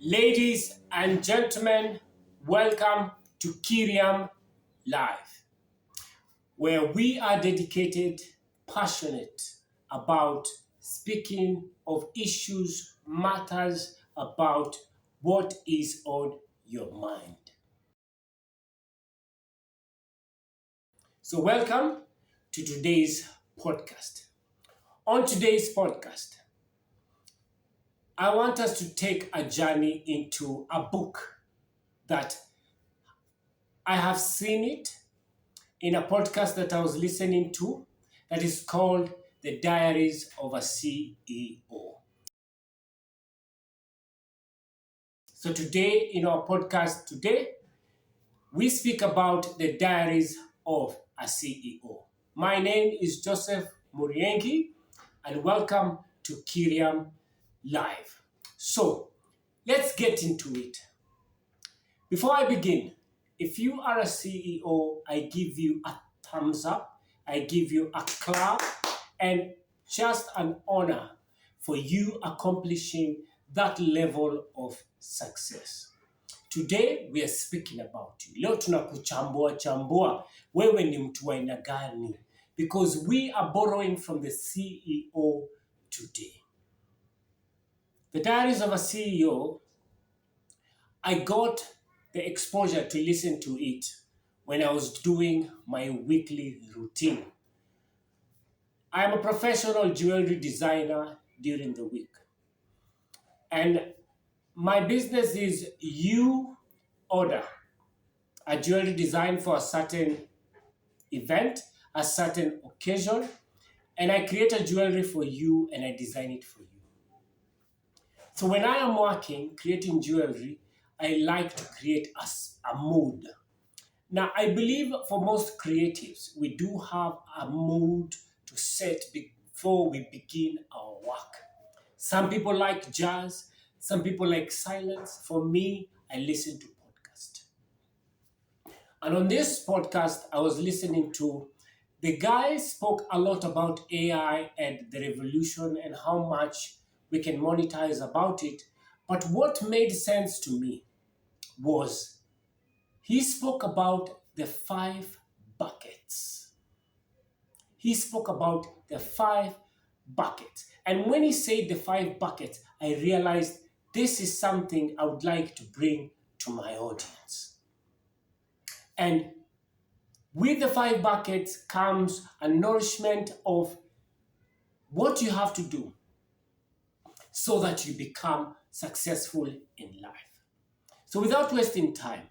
Ladies and gentlemen, welcome to Kiriam Live, where we are dedicated, passionate about speaking of issues, matters about what is on your mind. So, welcome to today's podcast. On today's podcast, I want us to take a journey into a book that I have seen it in a podcast that I was listening to that is called The Diaries of a CEO. So today, in our podcast today, we speak about the diaries of a CEO. My name is Joseph Muriengi, and welcome to Kiriam Live. So let's get into it. Before I begin, if you are a CEO, I give you a thumbs up, I give you a clap, and just an honor for you accomplishing that level of success. Today we are speaking about you. Leo tunakuchambua chambua, wewe ni mtu wa aina gani? Because we are borrowing from the CEO today. The Diaries of a CEO, I got the exposure to listen to it when I was doing my weekly routine. I am a professional jewelry designer during the week. And my business is you order a jewelry design for a certain event, a certain occasion, and I create a jewelry for you and I design it for you. So when I am working, creating jewelry, I like to create a mood. Now, I believe for most creatives, we do have a mood to set before we begin our work. Some people like jazz, some people like silence. For me, I listen to podcasts. And on this podcast, I was listening to the guy spoke a lot about AI and the revolution and how much we can monetize about it. But what made sense to me was he spoke about the 5 buckets. He spoke about the 5 buckets. And when he said the 5 buckets, I realized this is something I would like to bring to my audience. And with the 5 buckets comes a nourishment of what you have to do so that you become successful in life. So without wasting time,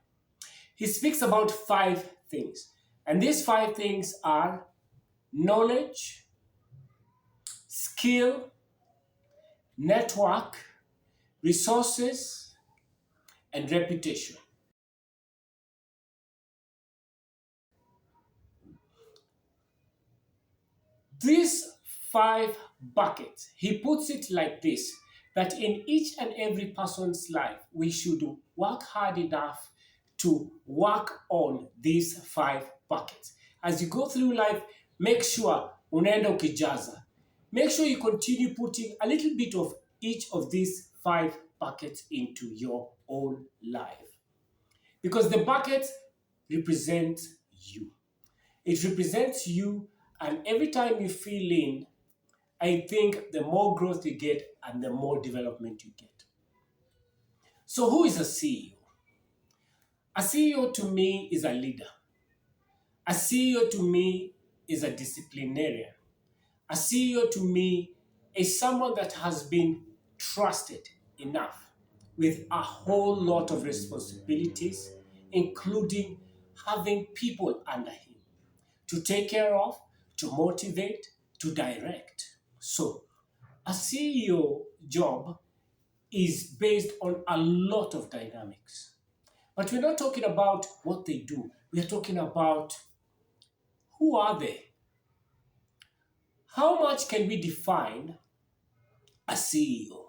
he speaks about 5 things. And these 5 things are knowledge, skill, network, resources, and reputation. These 5 buckets, he puts it like this, that in each and every person's life, we should work hard enough to work on these 5 buckets. As you go through life, make sure unaenda ukijaza. Make sure you continue putting a little bit of each of these 5 buckets into your own life. Because the buckets represent you. It represents you, and every time you feel in, I think the more growth you get and the more development you get. So who is a CEO? A CEO to me is a leader. A CEO to me is a disciplinarian. A CEO to me is someone that has been trusted enough with a whole lot of responsibilities, including having people under him to take care of, to motivate, to direct. So, a CEO job is based on a lot of dynamics. But we're not talking about what they do. We are talking about who are they? How much can we define a CEO?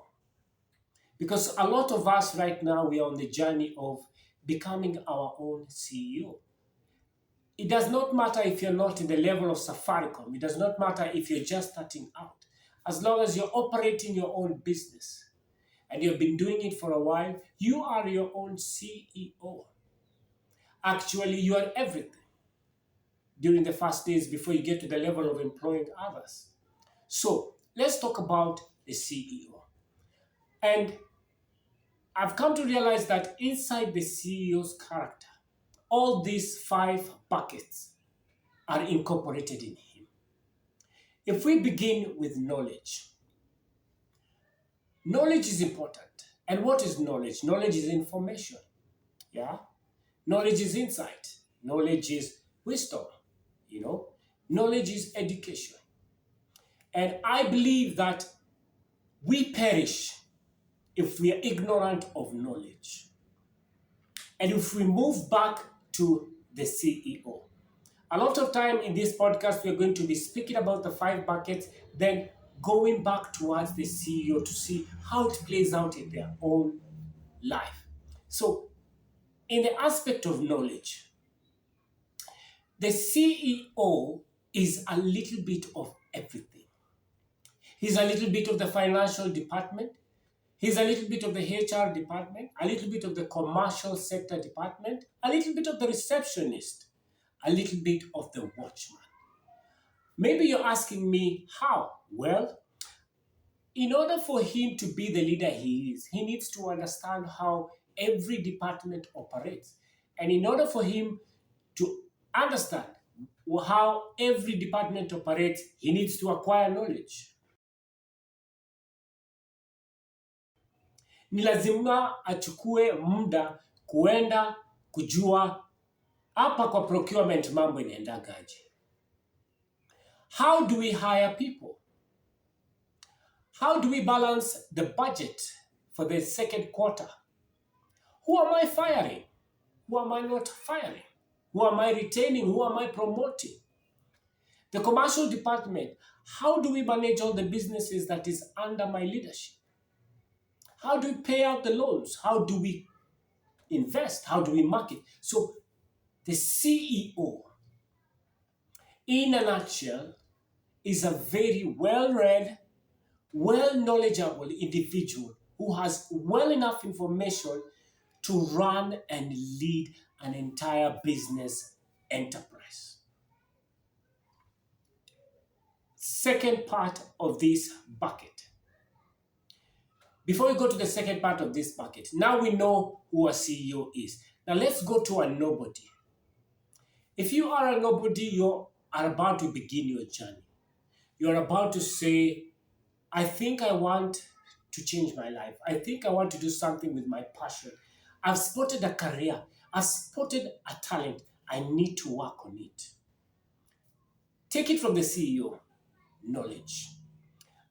Because a lot of us right now, we are on the journey of becoming our own CEO. It does not matter if you're not in the level of Safaricom. It does not matter if you're just starting out. As long as you're operating your own business and you've been doing it for a while, you are your own CEO. Actually, you are everything during the first days before you get to the level of employing others. So let's talk about the CEO. And I've come to realize that inside the CEO's character, all these five buckets are incorporated in him. If we begin with knowledge, knowledge is important. And what is knowledge? Knowledge is information. Yeah. Knowledge is insight. Knowledge is wisdom. You know, knowledge is education. And I believe that we perish if we are ignorant of knowledge. And if we move back to the CEO, a lot of time in this podcast, we're going to be speaking about the five buckets, then going back towards the CEO to see how it plays out in their own life. So, in the aspect of knowledge, the CEO is a little bit of everything. He's a little bit of the financial department. He's a little bit of the HR department, a little bit of the commercial sector department, a little bit of the receptionist, a little bit of the watchman. Maybe you're asking me how? Well, in order for him to be the leader he is, he needs to understand how every department operates. And in order for him to understand how every department operates, he needs to acquire knowledge. Ni lazima achukue muda kuenda kujua hapa kwa procurement mambo inaendagaje. How do we hire people? How do we balance the budget for the second quarter? Who am I firing? Who am I not firing? Who am I retaining? Who am I promoting? The commercial department, how do we manage all the businesses that is under my leadership? How do we pay out the loans? How do we invest? How do we market? So the CEO, in a nutshell, is a very well-read, well-knowledgeable individual who has well enough information to run and lead an entire business enterprise. Second part of this bucket. Before we go to the second part of this bucket, now we know who a CEO is. Now let's go to a nobody. If you are a nobody, you are about to begin your journey. You're about to say, I think I want to change my life. I think I want to do something with my passion. I've spotted a career. I've spotted a talent. I need to work on it. Take it from the CEO, knowledge.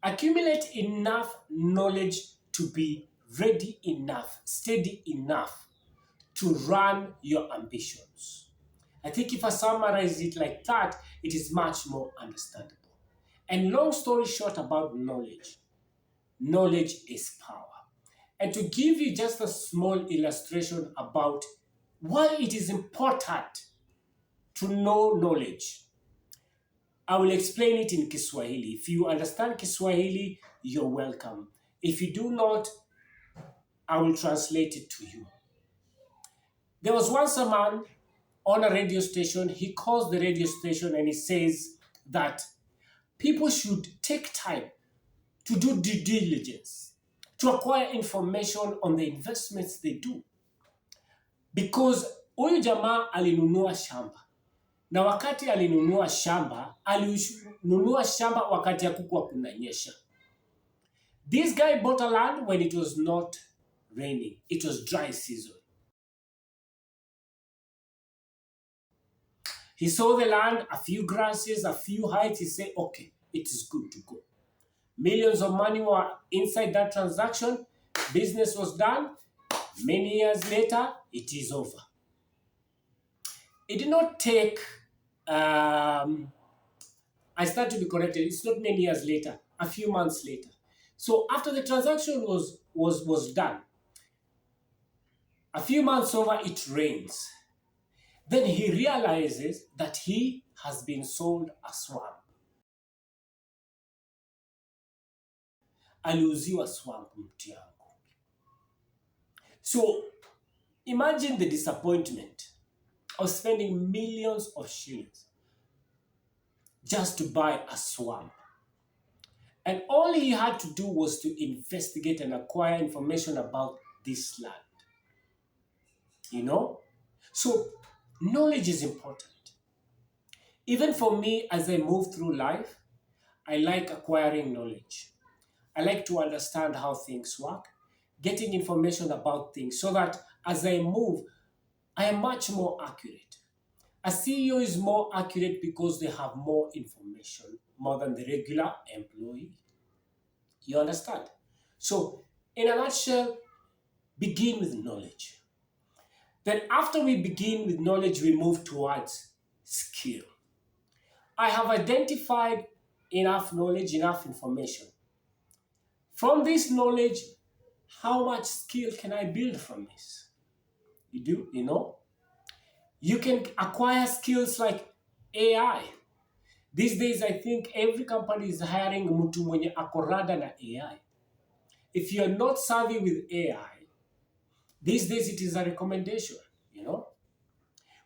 Accumulate enough knowledge to be ready enough, steady enough to run your ambitions. I think if I summarize it like that, it is much more understandable. And long story short about knowledge, knowledge is power. And to give you just a small illustration about why it is important to know knowledge, I will explain it in Kiswahili. If you understand Kiswahili, you're welcome. If you do not, I will translate it to you. There was once a man on a radio station. He calls the radio station and he says that people should take time to do due diligence, to acquire information on the investments they do. Because huyu jamaa alinunua shamba. Na wakati alinunua shamba wakati hakukuwa kunanyesha. This guy bought a land when it was not raining. It was dry season. He saw the land, a few grasses, a few heights. He said, okay, it is good to go. Millions of money were inside that transaction. Business was done. Many years later, it is over. It did not take, I stand to be corrected, it's not many years later, a few months later. So after the transaction was done, a few months over, it rains. Then he realizes that he has been sold a swamp. Aliuziwa swamp mtu yangu. So imagine the disappointment of spending millions of shillings just to buy a swamp. And all he had to do was to investigate and acquire information about this land, you know? So knowledge is important. Even for me, as I move through life, I like acquiring knowledge. I like to understand how things work, getting information about things so that as I move, I am much more accurate. A CEO is more accurate because they have more information more than the regular employee. You understand? So, in a nutshell, begin with knowledge. Then, after we begin with knowledge, we move towards skill. I have identified enough knowledge, enough information. From this knowledge, how much skill can I build from this? You know? You can acquire skills like AI. These days, I think every company is hiring mtu mwenye ako rada na AI. If you're not savvy with AI, these days it is a recommendation, you know.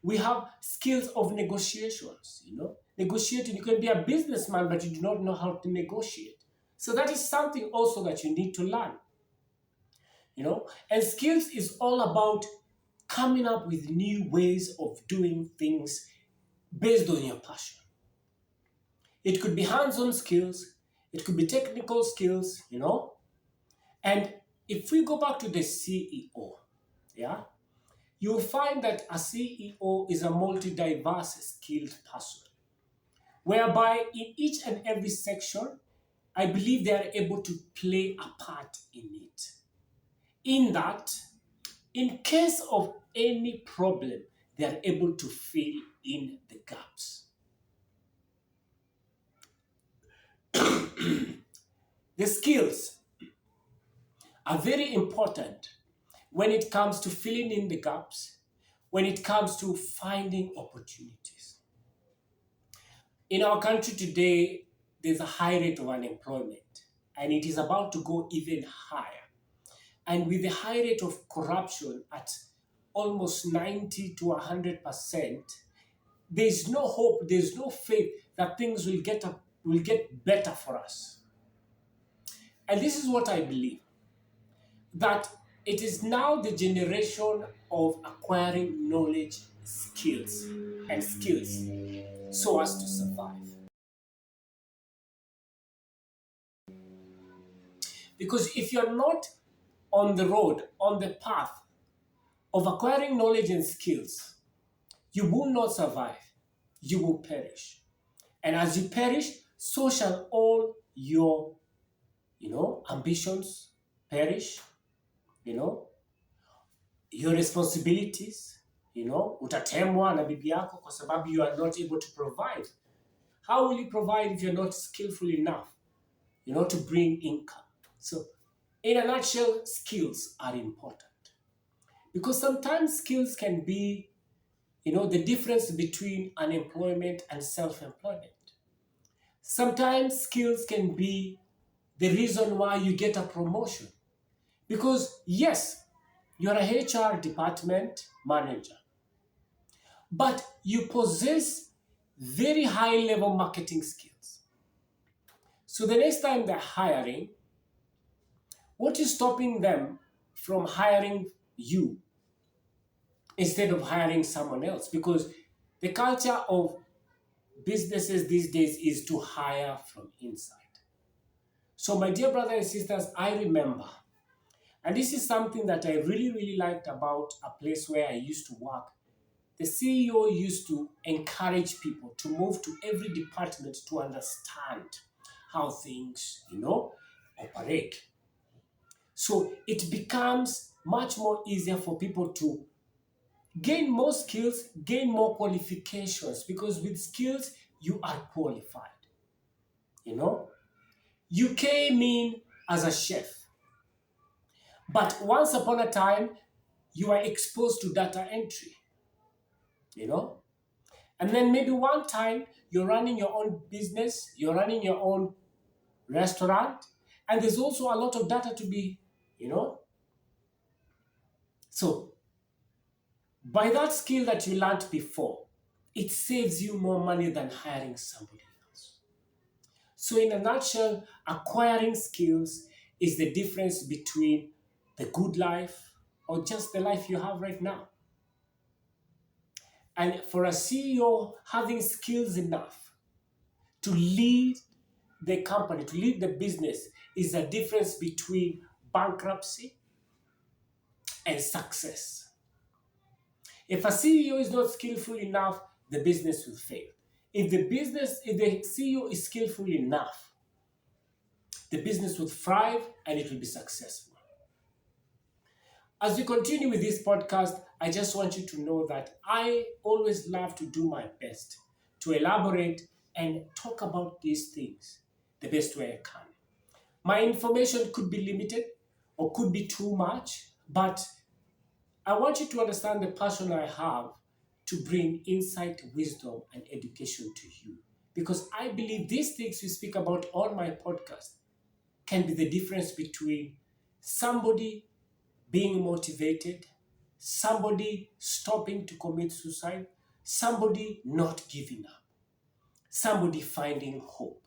We have skills of negotiations, you know. Negotiating, you can be a businessman, but you do not know how to negotiate. So that is something also that you need to learn, you know. And skills is all about coming up with new ways of doing things based on your passion. It could be hands-on skills, it could be technical skills, you know. And if we go back to the CEO, yeah, you'll find that a CEO is a multi-diverse skilled person, whereby in each and every section, I believe they are able to play a part in it. In that, in case of any problem, they are able to fill in the gaps. The skills are very important when it comes to filling in the gaps, when it comes to finding opportunities. In our country today, there's a high rate of unemployment, and it is about to go even higher. And with the high rate of corruption at almost 90 to 100%, there's no hope, there's no faith that things will get better for us. And this is what I believe, that it is now the generation of acquiring knowledge, skills, and skills so as to survive. Because if you're not on the road, on the path of acquiring knowledge and skills, you will not survive. You will perish. And as you perish, so shall all your, ambitions perish, you know, your responsibilities, utatemwa na bibi yako kwa sababu you are not able to provide. How will you provide if you're not skillful enough, to bring income? So, in a nutshell, skills are important because sometimes skills can be, the difference between unemployment and self-employment. Sometimes skills can be the reason why you get a promotion. Because, yes, you're a HR department manager, but you possess very high level marketing skills. So the next time they're hiring, what is stopping them from hiring you instead of hiring someone else? Because the culture of businesses these days is to hire from inside. So, my dear brothers and sisters, I remember, and this is something that I really, really liked about a place where I used to work. The CEO used to encourage people to move to every department to understand how things, operate. So it becomes much more easier for people to gain more skills, gain more qualifications, because with skills, you are qualified. You know, you came in as a chef, but once upon a time, you are exposed to data entry, you know, and then maybe one time you're running your own business, you're running your own restaurant, and there's also a lot of data to be, you know, So, by that skill that you learned before, it saves you more money than hiring somebody else. So, in a nutshell, acquiring skills is the difference between the good life or just the life you have right now. And for a CEO, having skills enough to lead the company, to lead the business, is a difference between bankruptcy and success. If a CEO is not skillful enough, the business will fail. If the CEO is skillful enough, the business will thrive and it will be successful. As we continue with this podcast, I just want you to know that I always love to do my best to elaborate and talk about these things the best way I can. My information could be limited or could be too much, but I want you to understand the passion I have to bring insight, wisdom, and education to you. Because I believe these things we speak about on my podcast can be the difference between somebody being motivated, somebody stopping to commit suicide, somebody not giving up, somebody finding hope.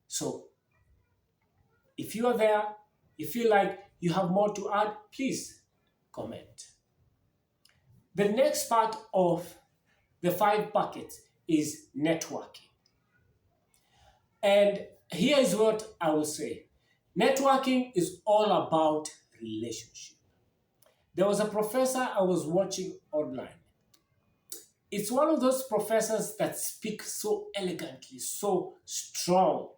So, if you are there, you feel like you have more to add, please comment. The next part of the 5 buckets is networking. And here is what I will say. Networking is all about relationship. There was a professor I was watching online. It's one of those professors that speak so elegantly, so strong,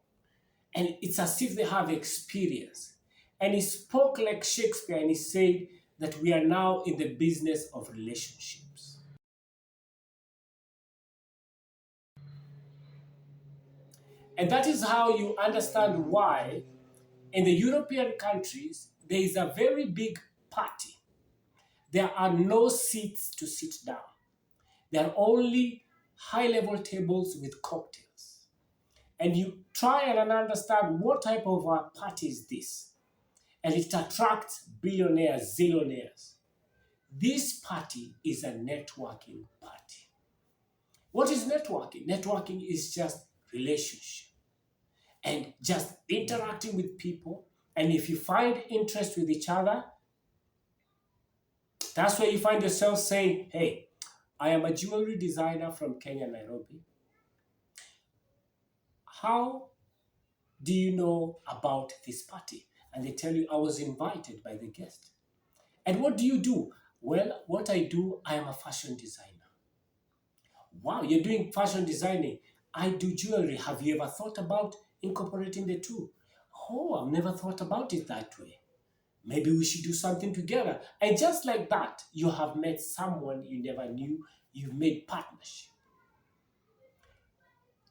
and it's as if they have experience. And he spoke like Shakespeare and he said that we are now in the business of relationships. And that is how you understand why in the European countries there is a very big party. There are no seats to sit down. There are only high level tables with cocktails. And you try and understand what type of a party is this. And it attracts billionaires, zillionaires. This party is a networking party. What is networking? Networking is just relationship and just interacting with people. And if you find interest with each other, that's where you find yourself saying, hey, I am a jewelry designer from Kenya, Nairobi. How do you know about this party? And they tell you, I was invited by the guest. And what do you do? Well, what I do, I am a fashion designer. Wow, you're doing fashion designing. I do jewelry. Have you ever thought about incorporating the two? Oh, I've never thought about it that way. Maybe we should do something together. And just like that, you have met someone you never knew. You've made partnership.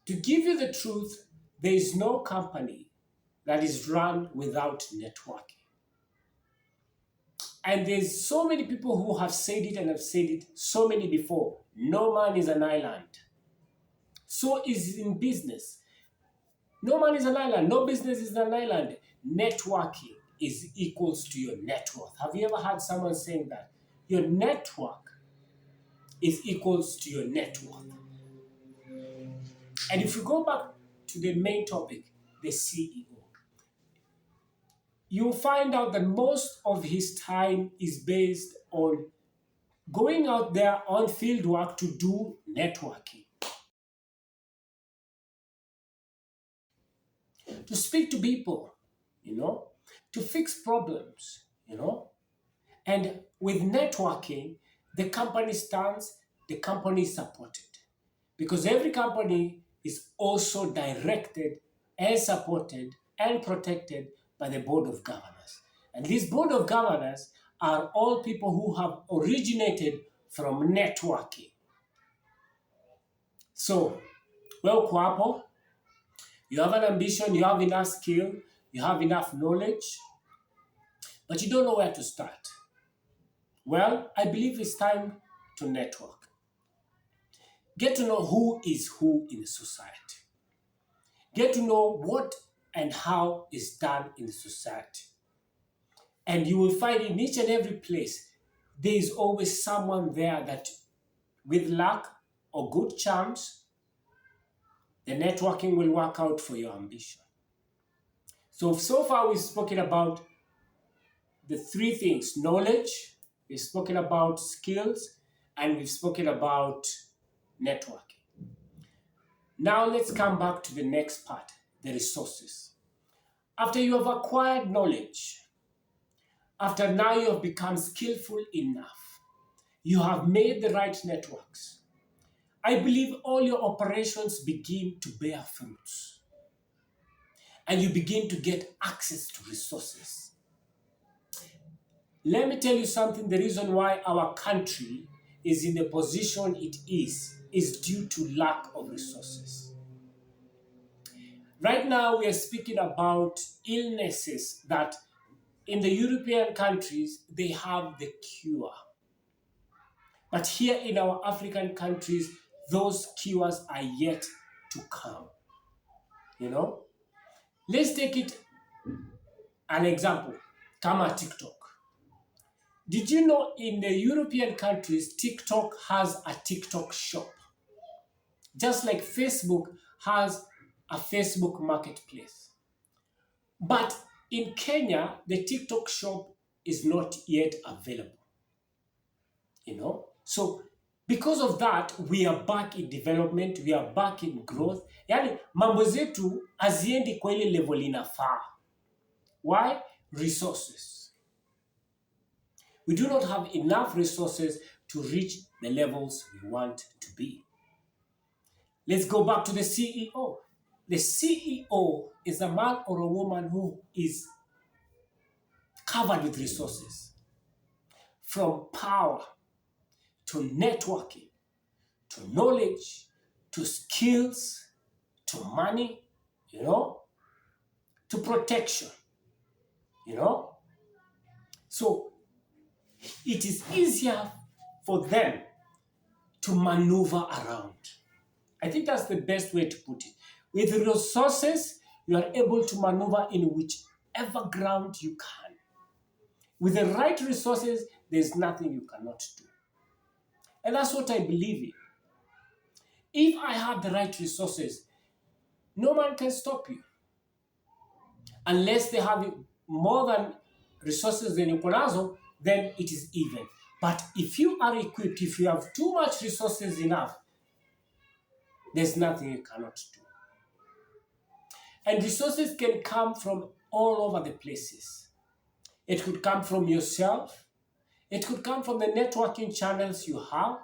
To give you the truth, there is no company that is run without networking. And there's so many people who have said it and have said it so many before. No man is an island. So is in business. No man is an island. No business is an island. Networking is equals to your net worth. Have you ever heard someone saying that? Your network is equals to your net worth. And if you go back to the main topic, the CEO, you'll find out that most of his time is based on going out there on field work to do networking, to speak to people, to fix problems, And with networking, the company stands, the company is supported. Because every company is also directed and supported and protected by the board of governors. And these board of governors are all people who have originated from networking. So, well, Kwapo, you have an ambition, you have enough skill, you have enough knowledge, but you don't know where to start. Well, I believe it's time to network. Get to know who is who in the society. Get to know what and how is done in the society. And you will find in each and every place, there is always someone there that, with luck or good charms, the networking will work out for your ambition. So far we've spoken about the three things: knowledge, we've spoken about skills, and we've spoken about networking. Now let's come back to the next part, the resources. After you have acquired knowledge, after now you have become skillful enough, you have made the right networks, I believe all your operations begin to bear fruits and you begin to get access to resources. Let me tell you something: the reason why our country is in the position it is due to lack of resources. Right now, we are speaking about illnesses that in the European countries they have the cure. But here in our African countries, those cures are yet to come. You know? Let's take it an example. Come at TikTok. Did you know in the European countries, TikTok has a TikTok shop? Just like Facebook has a Facebook marketplace. But in Kenya, the TikTok shop is not yet available. So because of that, we are back in development, we are back in growth. Yani mambo zetu haziendi kwa ile level inafaa. Why? Resources. We do not have enough resources to reach the levels we want to be. Let's go back to the CEO. The CEO is a man or a woman who is covered with resources, from power to networking to knowledge to skills to money, to protection, you know. So it is easier for them to maneuver around. I think that's the best way to put it. With resources, you are able to maneuver in whichever ground you can. With the right resources, there's nothing you cannot do. And that's what I believe in. If I have the right resources, no man can stop you. Unless they have more than resources than you, then it is even. But if you are equipped, if you have too much resources enough, there's nothing you cannot do. And resources can come from all over the places. It could come from yourself. It could come from the networking channels you have.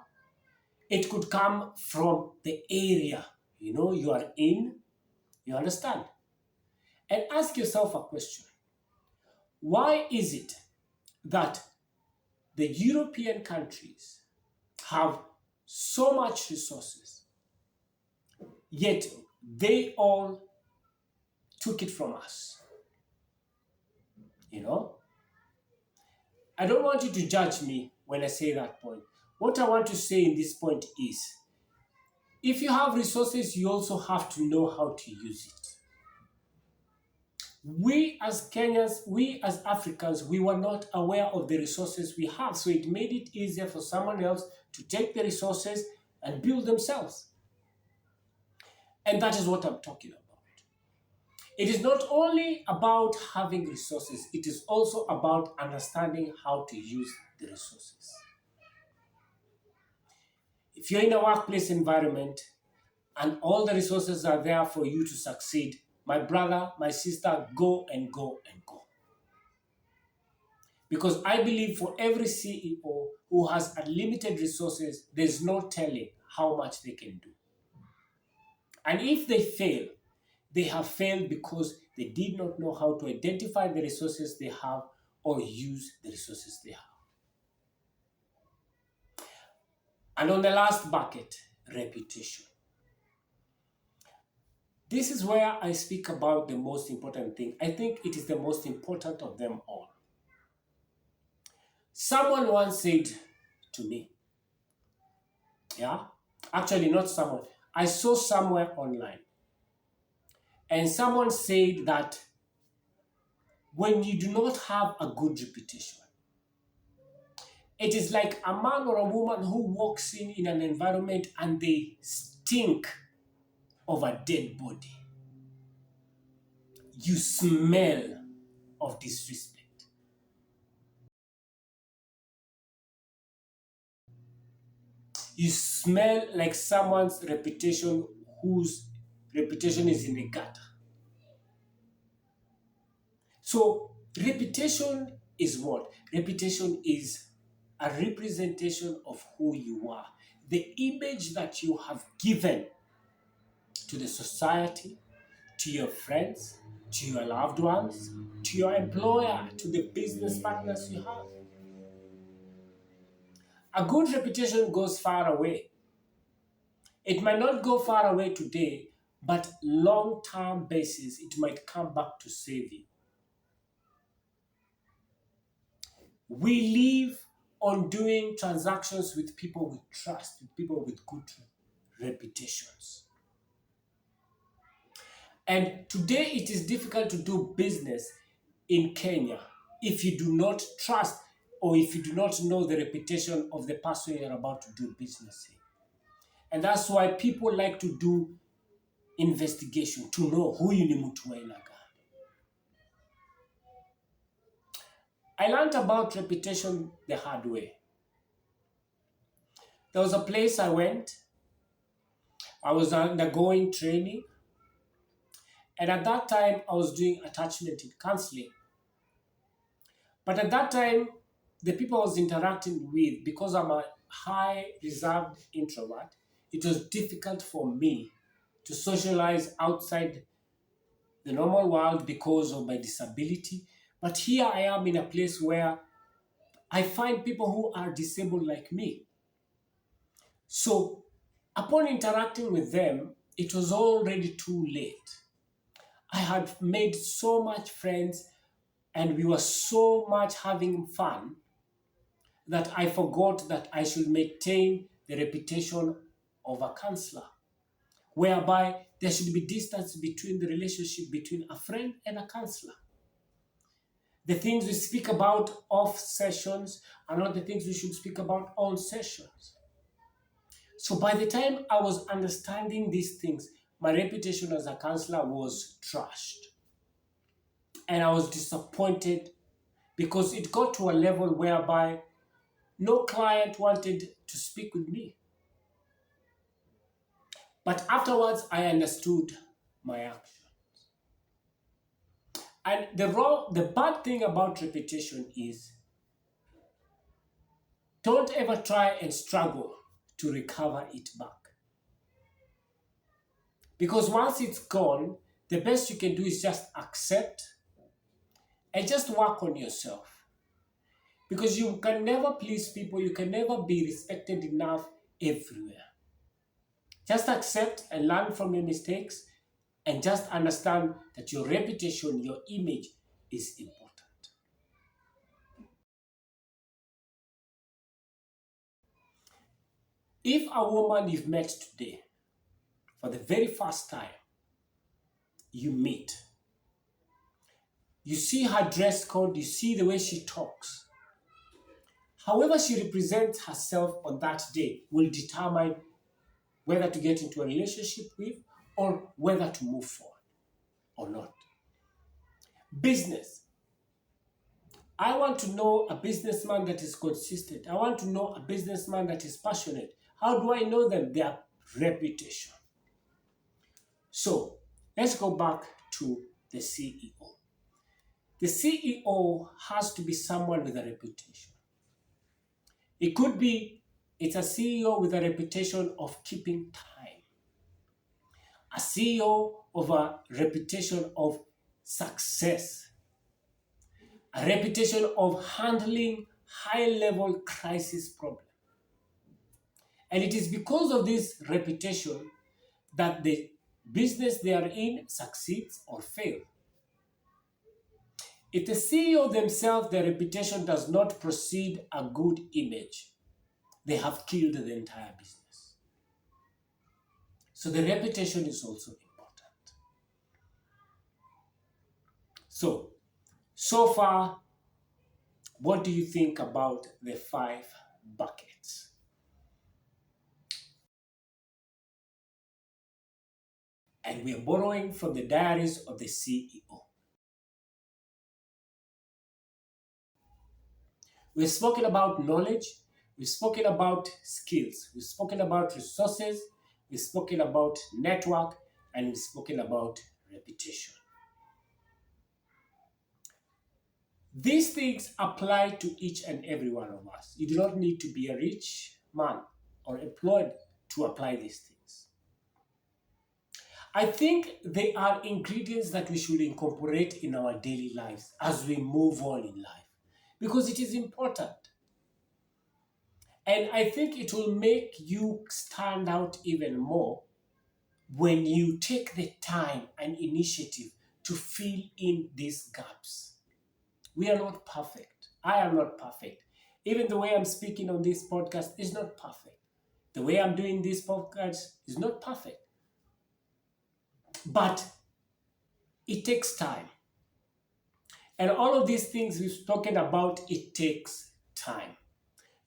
It could come from the area, you are in. You understand? And ask yourself a question. Why is it that the European countries have so much resources, yet they all took it from us? I don't want you to judge me when I say that point. What I want to say in this point is, if you have resources, you also have to know how to use it. We as Kenyans, we as Africans, we were not aware of the resources we have, so it made it easier for someone else to take the resources and build themselves. And that is what I'm talking about. It is not only about having resources, it is also about understanding how to use the resources. If you're in a workplace environment and all the resources are there for you to succeed, my brother, my sister, go and go and go. Because I believe for every CEO who has unlimited resources, there's no telling how much they can do. And if they fail, they have failed because they did not know how to identify the resources they have or use the resources they have. And on the last bucket, reputation. This is where I speak about the most important thing. I think it is the most important of them all. Someone once said to me, actually not someone, I saw somewhere online, and someone said that when you do not have a good reputation. It is like a man or a woman who walks in an environment and they stink of a dead body. You smell of disrespect. You smell like someone's reputation whose reputation is in the gutter. So, reputation is what? Reputation is a representation of who you are, the image that you have given to the society, to your friends, to your loved ones, to your employer, to the business partners you have. A good reputation goes far away. It might not go far away today, but long-term basis, it might come back to save you. We live on doing transactions with people with trust, with people with good reputations. And today it is difficult to do business in Kenya if you do not trust or if you do not know the reputation of the person you're about to do business in. And that's why people like to do investigation to know who you ni mtu wa aina gani. I learned about reputation the hard way. There was a place I went, I was undergoing training, and at that time I was doing attachment in counseling. But at that time, the people I was interacting with, because I'm a high reserved introvert, it was difficult for me to socialize outside the normal world because of my disability. But here I am in a place where I find people who are disabled like me. So upon interacting with them, it was already too late. I had made so much friends and we were so much having fun that I forgot that I should maintain the reputation of a counselor, whereby there should be distance between the relationship between a friend and a counselor. The things we speak about off sessions are not the things we should speak about on sessions. So by the time I was understanding these things, my reputation as a counselor was trashed. And I was disappointed because it got to a level whereby no client wanted to speak with me. But afterwards, I understood my action. And the bad thing about reputation is don't ever try and struggle to recover it back. Because once it's gone, the best you can do is just accept and just work on yourself. Because you can never please people, you can never be respected enough everywhere. Just accept and learn from your mistakes and just understand that your reputation, your image is important. If a woman you've met today for the very first time, you meet, you see her dress code, you see the way she talks, however she represents herself on that day will determine whether to get into a relationship with or whether to move forward or not. Business. I want to know a businessman that is consistent. I want to know a businessman that is passionate. How do I know them? Their reputation. So let's go back to the CEO. The CEO has to be someone with a reputation. It could be it's a CEO with a reputation of keeping time, a CEO of a reputation of success, a reputation of handling high level crisis problems. And it is because of this reputation that the business they are in succeeds or fails. If the CEO themselves, their reputation does not precede a good image, they have killed the entire business. So the reputation is also important. So So far, what do you think about the five buckets? And we are borrowing from the diaries of the CEO. We've spoken about knowledge, we've spoken about skills, we've spoken about resources, we've spoken about network, and we've spoken about reputation. These things apply to each and every one of us. You do not need to be a rich man or employed to apply these things. I think they are ingredients that we should incorporate in our daily lives as we move on in life because it is important. And I think it will make you stand out even more when you take the time and initiative to fill in these gaps. We are not perfect. I am not perfect. Even the way I'm speaking on this podcast is not perfect. The way I'm doing this podcast is not perfect. But it takes time. And all of these things we've spoken about, it takes time.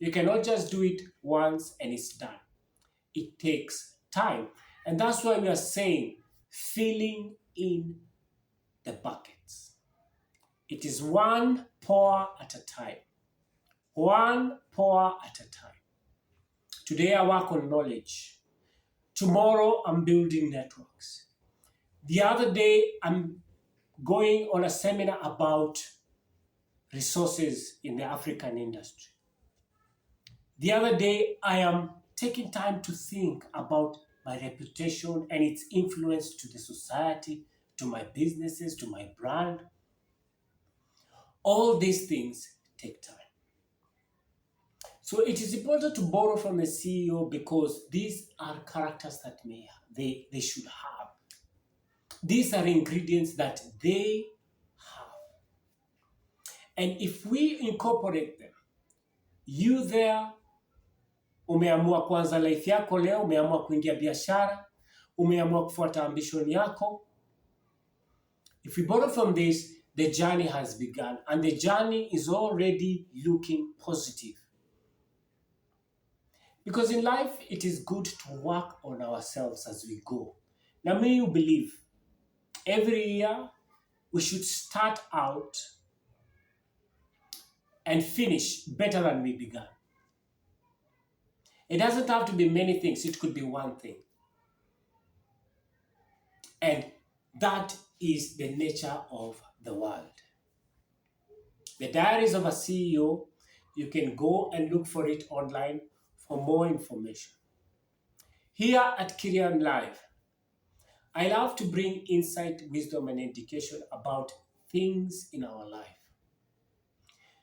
You cannot just do it once and it's done. It takes time. And that's why we are saying filling in the buckets. It is one pour at a time. One pour at a time. Today I work on knowledge. Tomorrow I'm building networks. The other day I'm going on a seminar about resources in the African industry. The other day I am taking time to think about my reputation and its influence to the society, to my businesses, to my brand. All these things take time. So it is important to borrow from the CEO because these are characters that they should have. These are ingredients that they have. And if we incorporate them, you there umeamua kuanza life yako leo, umeamua kuingia biashara, umeamua kufuata ambition yako. If we borrow from this, the journey has begun and the journey is already looking positive. Because in life, it is good to work on ourselves as we go. Now, may you believe every year we should start out and finish better than we began. It doesn't have to be many things, it could be one thing. And that is the nature of the world. The Diaries of a CEO, you can go and look for it online for more information. Here at Kirian Live, I love to bring insight, wisdom, and education about things in our life.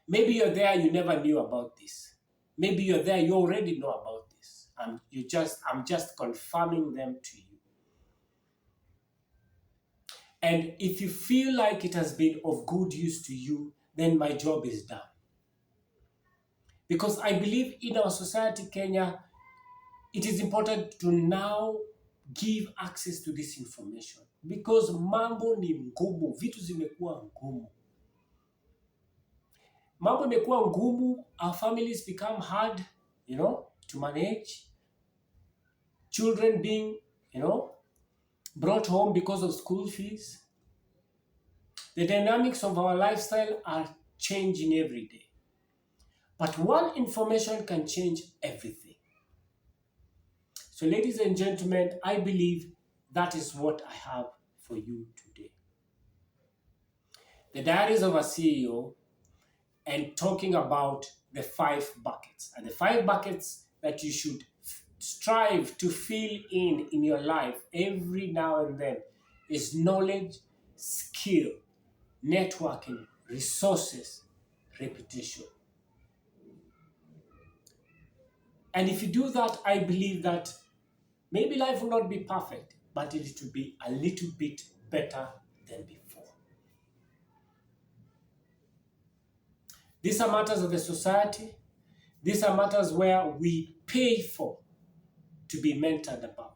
Maybe you're there, you never knew about this. Maybe you're there, you already know about this. I'm just confirming them to you. And if you feel like it has been of good use to you, then my job is done. Because I believe in our society, Kenya, it is important to now give access to this information. Because mambo ni ngumu, vitu zimekuwa ngumu. Mambo imekuwa ngumu, our families become hard, to manage. Children being, brought home because of school fees. The dynamics of our lifestyle are changing every day. But one information can change everything. So, ladies and gentlemen, I believe that is what I have for you today. The Diaries of a CEO and talking about the five buckets. And the five buckets that you should strive to fill in your life every now and then is knowledge, skill, networking, resources, reputation. And if you do that, I believe that maybe life will not be perfect, but it will be a little bit better than before. These are matters of the society. These are matters where we pay for to be mentored about.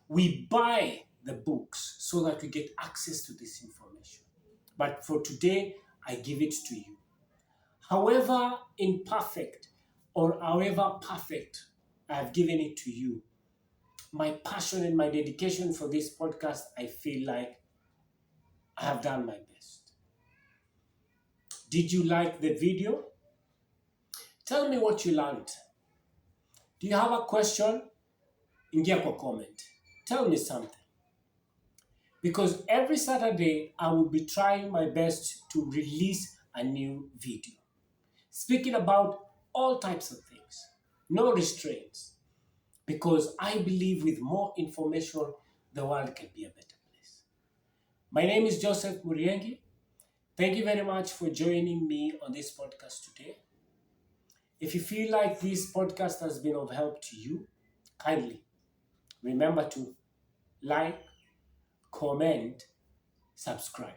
We buy the books so that we get access to this information. But for today, I give it to you. However imperfect or however perfect I have given it to you, my passion and my dedication for this podcast, I feel like I have done my best. Did you like the video? Tell me what you learned. Do you have a question? Ingia kwa comment. Tell me something. Because every Saturday, I will be trying my best to release a new video. Speaking about all types of things. No restraints. Because I believe with more information, the world can be a better place. My name is Joseph Muriengi. Thank you very much for joining me on this podcast today. If you feel like this podcast has been of help to you, kindly remember to like, comment, subscribe.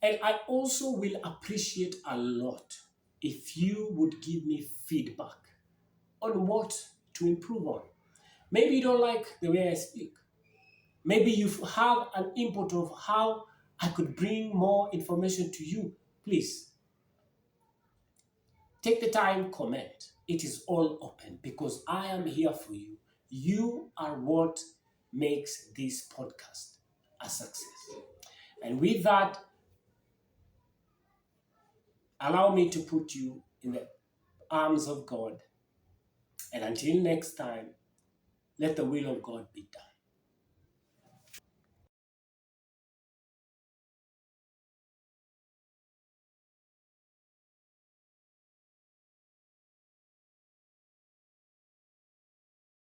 And I also will appreciate a lot if you would give me feedback on what to improve on. Maybe you don't like the way I speak. Maybe you have an input of how I could bring more information to you. Please take the time, comment. It is all open because I am here for you. You are what makes this podcast a success. And with that, allow me to put you in the arms of God. And until next time, let the will of God be done.